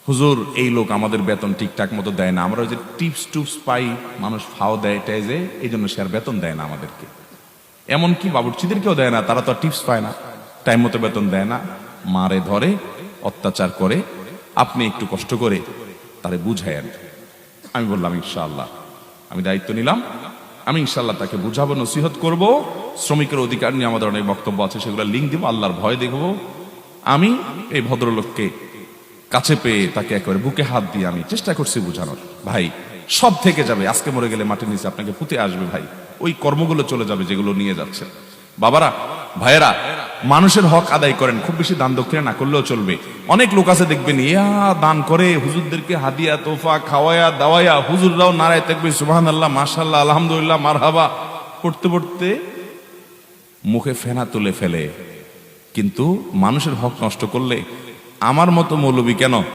হুজুর এই লোক আমাদের বেতন ঠিকঠাক মতো দেয় না, আমরা ওই যে টিপস টুপস পাই, মানুষ ফাও দেয় টাই যে, এই জন্য সে আর বেতন দেয় না আমাদেরকে। এমনকি বাবুর্চিদেরকেও দেয় না, তারা তো টিপস পায় না, টাইম মতো বেতন দেয় না, মারে ধরে, অত্যাচার করে। আপনি একটু কষ্ট করে তারে বুঝায়েন। আমি বললাম ইনশাআল্লাহ, আমি দায়িত্ব নিলাম, আমি ইনশাআল্লাহ তাকে বুঝাবো, নসিহত করব। শ্রমিকের অধিকার নিয়ে আমাদের অনেক বক্তব্য আছে, সেগুলো লিঙ্ক দিব, আল্লাহর ভয় দেখব। আমি এই ভদ্রলোককে কাছে পেয়ে তাকে একেবারে বুকে হাত দিয়ে আমি চেষ্টা করছি বুঝানোর, ভাই সব থেকে যাবে, আজকে মরে গেলে মাটির নিচে আপনাকে পুঁতে আসবে ভাই, ওই কর্মগুলো চলে যাবে যেগুলো নিয়ে যাচ্ছে। বাবারা, ভাইয়েরা, মানুষের হক আদায় করেন, খুব বেশি দান দক্ষিণা না করলেও চলবে। অনেক লোক আছে দেখবেন, ইয়া দান করে, হুজুরদেরকে হাদিয়া তোফা খাওয়ায়া দাওয়ায়া, হুজুররাও নারায় তাকবীর সুবহানাল্লাহ মাশাআল্লাহ আলহামদুলিল্লাহ মারহাবা পড়তে পড়তে মুখে ফেনা তুলে ফেলে। কিন্তু মানুষের হক নষ্ট করলে আমার মতো মৌলবী কেন